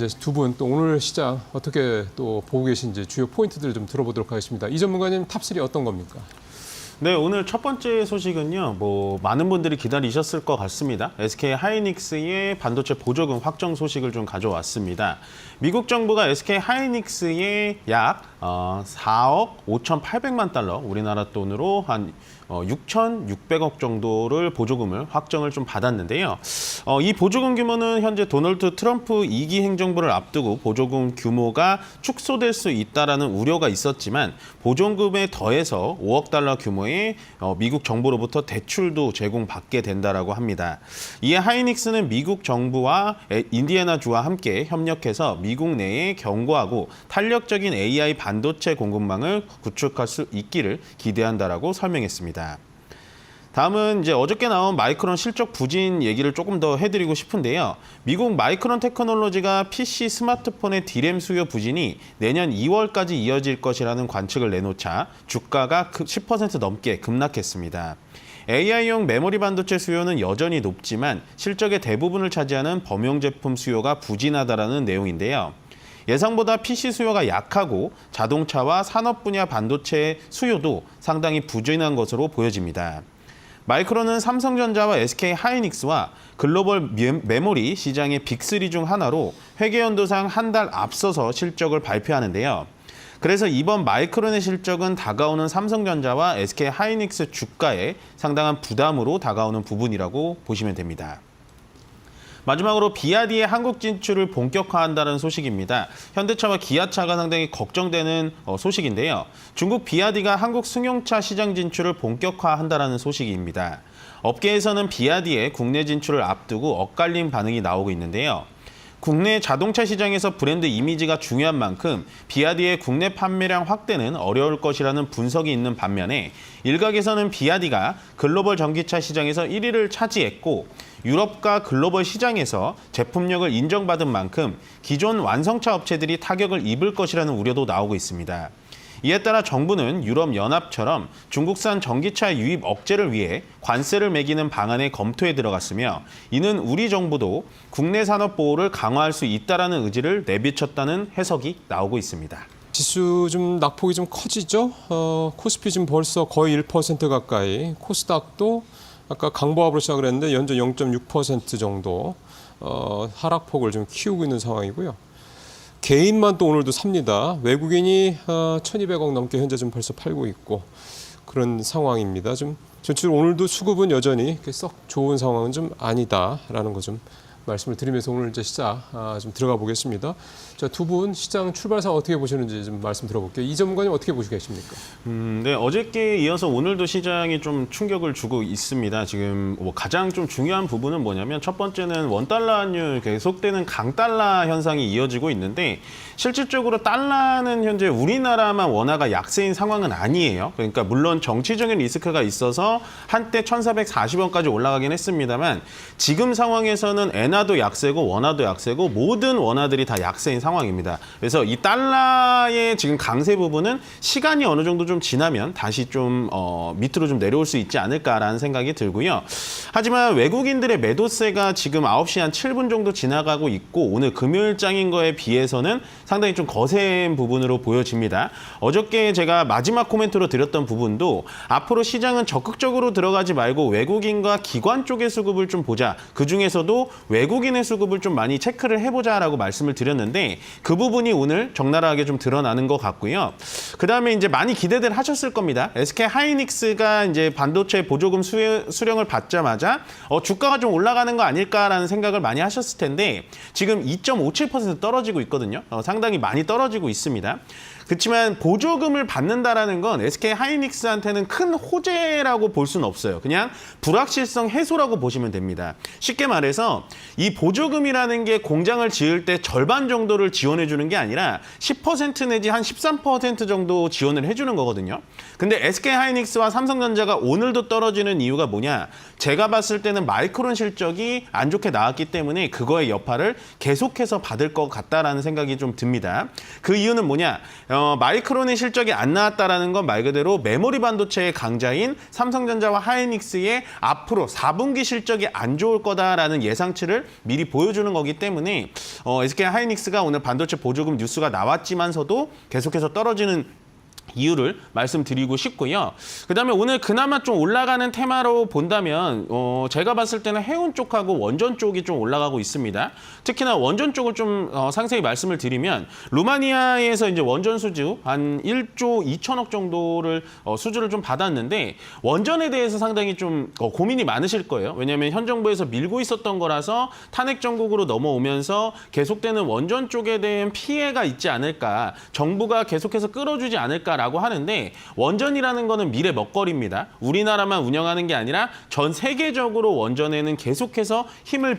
이제 두 분 또 오늘 시장 어떻게 또 보고 계신지 주요 포인트들을 좀 들어보도록 하겠습니다. 이 전문가님 탑3 어떤 겁니까? 네, 오늘 첫 번째 소식은요. 많은 분들이 기다리셨을 것 같습니다. SK 하이닉스의 반도체 보조금 확정 소식을 좀 가져왔습니다. 미국 정부가 SK 하이닉스에 약 4억 5,800만 달러, 우리나라 돈으로 한 6,600억 정도를 보조금을 확정을 좀 받았는데요. 이 보조금 규모는 현재 도널드 트럼프 2기 행정부를 앞두고 보조금 규모가 축소될 수 있다라는 우려가 있었지만 보조금에 더해서 5억 달러 규모의 미국 정부로부터 대출도 제공받게 된다라고 합니다. 이에 하이닉스는 미국 정부와 인디애나주와 함께 협력해서 미국 내에 견고하고 탄력적인 AI 반도체 공급망을 구축할 수 있기를 기대한다라고 설명했습니다. 다음은 이제 어저께 나온 마이크론 실적 부진 얘기를 조금 더 해드리고 싶은데요. 미국 마이크론 테크놀로지가 PC 스마트폰의 D램 수요 부진이 내년 2월까지 이어질 것이라는 관측을 내놓자 주가가 10% 넘게 급락했습니다. AI용 메모리 반도체 수요는 여전히 높지만 실적의 대부분을 차지하는 범용 제품 수요가 부진하다라는 내용인데요. 예상보다 PC 수요가 약하고 자동차와 산업 분야 반도체 수요도 상당히 부진한 것으로 보여집니다. 마이크론은 삼성전자와 SK 하이닉스와 글로벌 메모리 시장의 빅3 중 하나로 회계연도상 한 달 앞서서 실적을 발표하는데요. 그래서 이번 마이크론의 실적은 다가오는 삼성전자와 SK 하이닉스 주가에 상당한 부담으로 다가오는 부분이라고 보시면 됩니다. 마지막으로 비아디의 한국 진출을 본격화한다는 소식입니다. 현대차와 기아차가 상당히 걱정되는 소식인데요. 중국 비아디가 한국 승용차 시장 진출을 본격화한다는 소식입니다. 업계에서는 비아디의 국내 진출을 앞두고 엇갈린 반응이 나오고 있는데요. 국내 자동차 시장에서 브랜드 이미지가 중요한 만큼 비아디의 국내 판매량 확대는 어려울 것이라는 분석이 있는 반면에 일각에서는 비아디가 글로벌 전기차 시장에서 1위를 차지했고 유럽과 글로벌 시장에서 제품력을 인정받은 만큼 기존 완성차 업체들이 타격을 입을 것이라는 우려도 나오고 있습니다. 이에 따라 정부는 유럽연합처럼 중국산 전기차 유입 억제를 위해 관세를 매기는 방안에 검토에 들어갔으며 이는 우리 정부도 국내 산업 보호를 강화할 수 있다는 의지를 내비쳤다는 해석이 나오고 있습니다. 지수 좀 낙폭이 좀 커지죠? 코스피 지금 벌써 거의 1% 가까이, 코스닥도 아까 강보합으로 시작을 했는데 연전 0.6% 정도 하락폭을 좀 키우고 있는 상황이고요. 개인만 또 오늘도 삽니다. 외국인이 1,200억 넘게 현재 좀 벌써 팔고 있고 그런 상황입니다. 좀 전체적으로 오늘도 수급은 여전히 썩 좋은 상황은 좀 아니다라는 거 좀 말씀을 드리면서 오늘 이제 시작 좀 들어가 보겠습니다. 자, 두 분 시장 출발상 어떻게 보시는지 좀 말씀 들어볼게요. 이 전문가님 어떻게 보시고 계십니까? 네, 어저께 이어서 오늘도 시장이 좀 충격을 주고 있습니다. 지금 가장 좀 중요한 부분은 뭐냐면 첫 번째는 원달러 환율 계속되는 강달러 현상이 이어지고 있는데 실질적으로 달러는 현재 우리나라만 원화가 약세인 상황은 아니에요. 그러니까 물론 정치적인 리스크가 있어서 한때 1,440원까지 올라가긴 했습니다만 지금 상황에서는 엔화도 약세고 원화도 약세고 모든 원화들이 다 약세인 상황입니다. 그래서 이 달러의 지금 강세 부분은 시간이 어느 정도 좀 지나면 다시 좀 밑으로 좀 내려올 수 있지 않을까라는 생각이 들고요. 하지만 외국인들의 매도세가 지금 9시 한 7분 정도 지나가고 있고 오늘 금요일장인 거에 비해서는 상당히 좀 거센 부분으로 보여집니다. 어저께 제가 마지막 코멘트로 드렸던 부분도 앞으로 시장은 적극적으로 들어가지 말고 외국인과 기관 쪽의 수급을 좀 보자. 그중에서도 외국인의 수급을 좀 많이 체크를 해보자라고 말씀을 드렸는데 그 부분이 오늘 적나라하게 좀 드러나는 것 같고요. 그다음에 이제 많이 기대들 하셨을 겁니다. SK 하이닉스가 이제 반도체 보조금 수령을 받자마자 주가가 좀 올라가는 거 아닐까라는 생각을 많이 하셨을 텐데 지금 2.57% 떨어지고 있거든요. 상당히 많이 떨어지고 있습니다. 그렇지만 보조금을 받는다라는 건 SK 하이닉스한테는 큰 호재라고 볼 수는 없어요. 그냥 불확실성 해소라고 보시면 됩니다. 쉽게 말해서 이 보조금이라는 게 공장을 지을 때 절반 정도를 지원해 주는 게 아니라 10% 내지 한 13% 정도 지원을 해주는 거거든요. 근데 SK 하이닉스와 삼성전자가 오늘도 떨어지는 이유가 뭐냐? 제가 봤을 때는 마이크론 실적이 안 좋게 나왔기 때문에 그거의 여파를 계속해서 받을 것 같다라는 생각이 좀 듭니다. 그 이유는 뭐냐? 마이크론의 실적이 안 나왔다라는 건 말 그대로 메모리 반도체의 강자인 삼성전자와 하이닉스의 앞으로 4분기 실적이 안 좋을 거다라는 예상치를 미리 보여주는 거기 때문에 SK 하이닉스가 오늘 반도체 보조금 뉴스가 나왔지만서도 계속해서 떨어지는 이유를 말씀드리고 싶고요. 그다음에 오늘 그나마 좀 올라가는 테마로 본다면 제가 봤을 때는 해운 쪽하고 원전 쪽이 좀 올라가고 있습니다. 특히나 원전 쪽을 좀 상세히 말씀을 드리면 루마니아에서 이제 원전 수주 한 1조 2천억 정도를 수주를 좀 받았는데 원전에 대해서 상당히 좀 고민이 많으실 거예요. 왜냐하면 현 정부에서 밀고 있었던 거라서 탄핵 정국으로 넘어오면서 계속되는 원전 쪽에 대한 피해가 있지 않을까, 정부가 계속해서 끌어주지 않을까 라고 하는데 원전이라는 거는 미래 먹거리입니다. 우리나라만 운영하는 게 아니라 전 세계적으로 원전에는 계속해서 힘을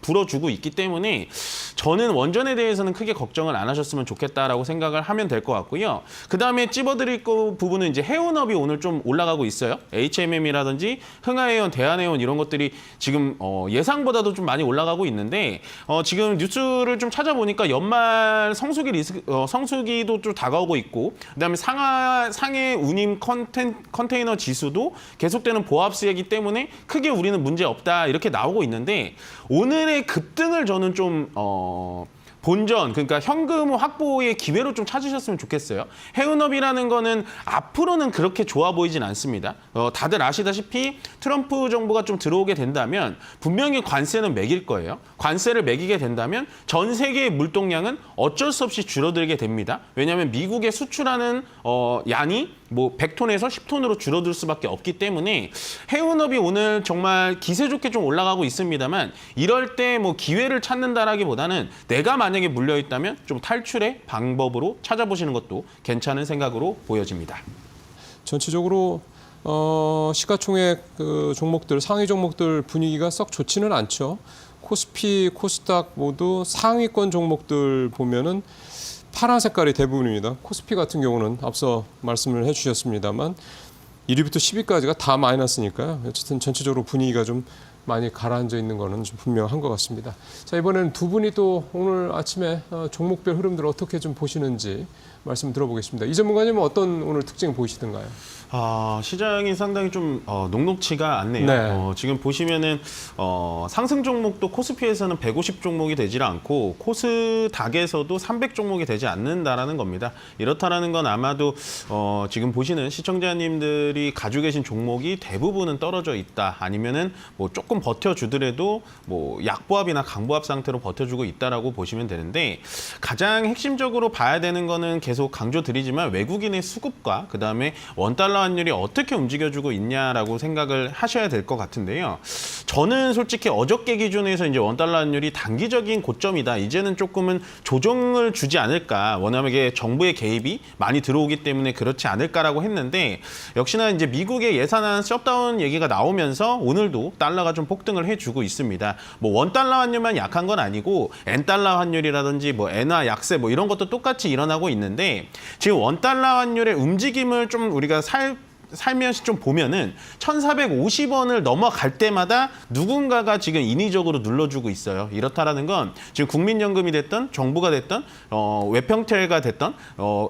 불어주고 있기 때문에 저는 원전에 대해서는 크게 걱정을 안 하셨으면 좋겠다라고 생각을 하면 될 것 같고요. 그다음에 찝어드릴 부분은 이제 해운업이 오늘 좀 올라가고 있어요. HMM이라든지 흥하해운, 대한해운 이런 것들이 지금 예상보다도 좀 많이 올라가고 있는데 지금 뉴스를 좀 찾아보니까 연말 성수기도 좀 다가오고 있고 그다음에 상해 운임 컨테이너 지수도 계속되는 보합수이기 때문에 크게 우리는 문제 없다 이렇게 나오고 있는데 오늘의 급등을 저는 좀 본전, 그러니까 현금 확보의 기회로 좀 찾으셨으면 좋겠어요. 해운업이라는 거는 앞으로는 그렇게 좋아 보이진 않습니다. 다들 아시다시피 트럼프 정부가 좀 들어오게 된다면 분명히 관세는 매길 거예요. 관세를 매기게 된다면 전 세계의 물동량은 어쩔 수 없이 줄어들게 됩니다. 왜냐하면 미국에 수출하는 양이 뭐 100톤에서 10톤으로 줄어들 수밖에 없기 때문에 해운업이 오늘 정말 기세 좋게 좀 올라가고 있습니다만 이럴 때 뭐 기회를 찾는다라기보다는 내가 만약에 물려 있다면 좀 탈출의 방법으로 찾아보시는 것도 괜찮은 생각으로 보여집니다. 전체적으로 시가총액 그 종목들, 상위 종목들 분위기가 썩 좋지는 않죠. 코스피, 코스닥 모두 상위권 종목들 보면은 파란 색깔이 대부분입니다. 코스피 같은 경우는 앞서 말씀을 해주셨습니다만 1위부터 10위까지가 다 마이너스니까요. 어쨌든 전체적으로 분위기가 좀 많이 가라앉아 있는 거는 좀 분명한 것 같습니다. 자, 이번에는 두 분이 또 오늘 아침에 종목별 흐름들 어떻게 좀 보시는지 말씀 들어보겠습니다. 이 전문가님은 어떤 오늘 특징 보이시던가요? 시장이 상당히 좀 녹록치가 않네요. 네. 지금 보시면은 상승 종목도 코스피에서는 150 종목이 되질 않고 코스닥에서도 300 종목이 되지 않는다라는 겁니다. 이렇다라는 건 아마도 지금 보시는 시청자님들이 가지고 계신 종목이 대부분은 떨어져 있다. 아니면은 뭐 조금 버텨주더라도 뭐 약보합이나 강보합 상태로 버텨주고 있다라고 보시면 되는데 가장 핵심적으로 봐야 되는 거는 계속 강조드리지만 외국인의 수급과 그다음에 원달러 환율이 어떻게 움직여주고 있냐라고 생각을 하셔야 될 것 같은데요. 저는 솔직히 어저께 기준에서 이제 원달러 환율이 단기적인 고점이다. 이제는 조금은 조정을 주지 않을까. 워낙에 정부의 개입이 많이 들어오기 때문에 그렇지 않을까라고 했는데 역시나 이제 미국의 예산안 셧다운 얘기가 나오면서 오늘도 달러가 좀 폭등을 해주고 있습니다. 뭐 원달러 환율만 약한 건 아니고 엔달러 환율이라든지 뭐 엔화 약세 뭐 이런 것도 똑같이 일어나고 있는데 지금 원달러 환율의 움직임을 좀 우리가 살면서 좀 보면은 1,450원을 넘어갈 때마다 누군가가 지금 인위적으로 눌러주고 있어요. 이렇다라는 건 지금 국민연금이 됐던 정부가 됐던 외평텔가 됐던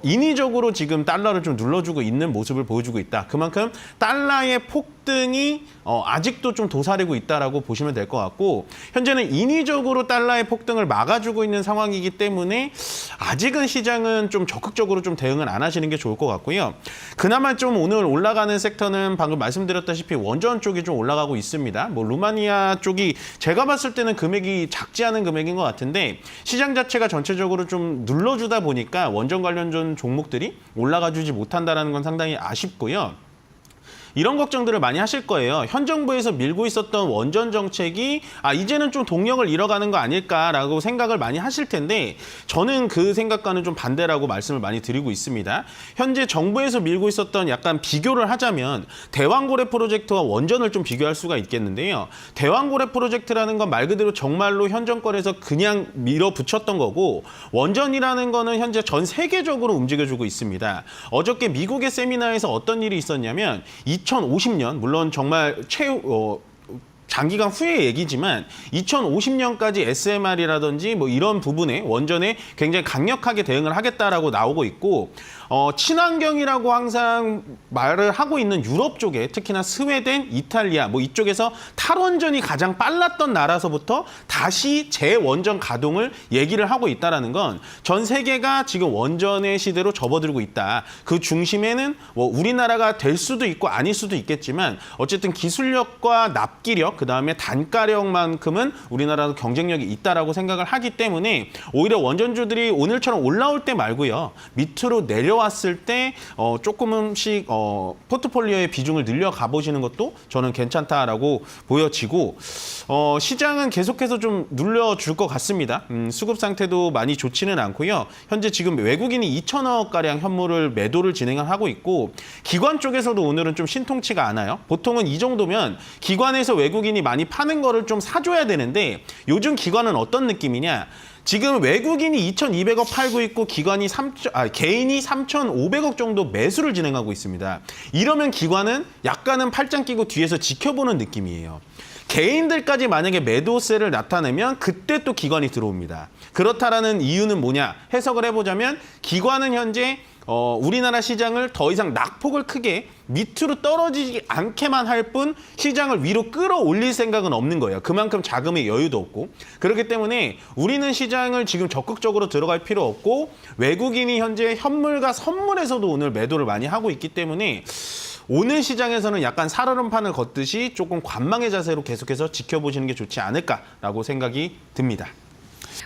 인위적으로 지금 달러를 좀 눌러주고 있는 모습을 보여주고 있다. 그만큼 달러의 폭등이 아직도 좀 도사리고 있다라고 보시면 될 것 같고 현재는 인위적으로 달러의 폭등을 막아주고 있는 상황이기 때문에 아직은 시장은 좀 적극적으로 좀 대응을 안 하시는 게 좋을 것 같고요. 그나마 좀 오늘 올라가는 섹터는 방금 말씀드렸다시피 원전 쪽이 좀 올라가고 있습니다. 뭐 루마니아 쪽이 제가 봤을 때는 금액이 작지 않은 금액인 것 같은데 시장 자체가 전체적으로 좀 눌러주다 보니까 원전 관련전 종목들이 올라가주지 못한다는 건 상당히 아쉽고요. 이런 걱정들을 많이 하실 거예요. 현 정부에서 밀고 있었던 원전 정책이 이제는 좀 동력을 잃어가는 거 아닐까라고 생각을 많이 하실 텐데 저는 그 생각과는 좀 반대라고 말씀을 많이 드리고 있습니다. 현재 정부에서 밀고 있었던 약간 비교를 하자면 대왕고래 프로젝트와 원전을 좀 비교할 수가 있겠는데요. 대왕고래 프로젝트라는 건 말 그대로 정말로 현 정권에서 그냥 밀어붙였던 거고 원전이라는 거는 현재 전 세계적으로 움직여주고 있습니다. 어저께 미국의 세미나에서 어떤 일이 있었냐면 2050년 물론 정말 장기간 후의 얘기지만 2050년까지 SMR이라든지 뭐 이런 부분에 원전에 굉장히 강력하게 대응을 하겠다라고 나오고 있고 친환경이라고 항상 말을 하고 있는 유럽 쪽에 특히나 스웨덴, 이탈리아 뭐 이쪽에서 탈원전이 가장 빨랐던 나라서부터 다시 재원전 가동을 얘기를 하고 있다라는 건 전 세계가 지금 원전의 시대로 접어들고 있다. 그 중심에는 뭐 우리나라가 될 수도 있고 아닐 수도 있겠지만 어쨌든 기술력과 납기력 그다음에 단가력만큼은 우리나라도 경쟁력이 있다라고 생각을 하기 때문에 오히려 원전주들이 오늘처럼 올라올 때 말고요. 밑으로 내려왔을 때 조금씩 포트폴리오의 비중을 늘려가 보시는 것도 저는 괜찮다라고 보여지고 시장은 계속해서 좀 눌려줄 것 같습니다. 수급 상태도 많이 좋지는 않고요. 현재 지금 외국인이 2천억 가량 현물을 매도를 진행을 하고 있고 기관 쪽에서도 오늘은 좀 신통치가 않아요. 보통은 이 정도면 기관에서 외국인이 많이 파는 거를 좀 사줘야 되는데 요즘 기관은 어떤 느낌이냐? 지금 외국인이 2,200억 팔고 있고 개인이 3,500억 정도 매수를 진행하고 있습니다. 이러면 기관은 약간은 팔짱 끼고 뒤에서 지켜보는 느낌이에요. 개인들까지 만약에 매도세를 나타내면 그때 또 기관이 들어옵니다. 그렇다라는 이유는 뭐냐? 해석을 해보자면 기관은 현재 우리나라 시장을 더 이상 낙폭을 크게 밑으로 떨어지지 않게만 할 뿐 시장을 위로 끌어올릴 생각은 없는 거예요. 그만큼 자금의 여유도 없고. 그렇기 때문에 우리는 시장을 지금 적극적으로 들어갈 필요 없고 외국인이 현재 현물과 선물에서도 오늘 매도를 많이 하고 있기 때문에 오늘 시장에서는 약간 살얼음판을 걷듯이 조금 관망의 자세로 계속해서 지켜보시는 게 좋지 않을까라고 생각이 듭니다.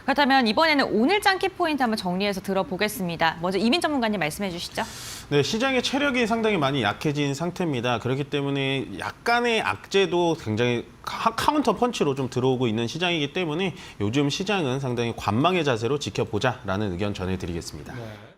그렇다면 이번에는 오늘 장 키포인트 한번 정리해서 들어보겠습니다. 먼저 이민 전문가님 말씀해 주시죠. 네, 시장의 체력이 상당히 많이 약해진 상태입니다. 그렇기 때문에 약간의 악재도 굉장히 카운터 펀치로 좀 들어오고 있는 시장이기 때문에 요즘 시장은 상당히 관망의 자세로 지켜보자라는 의견 전해드리겠습니다. 네.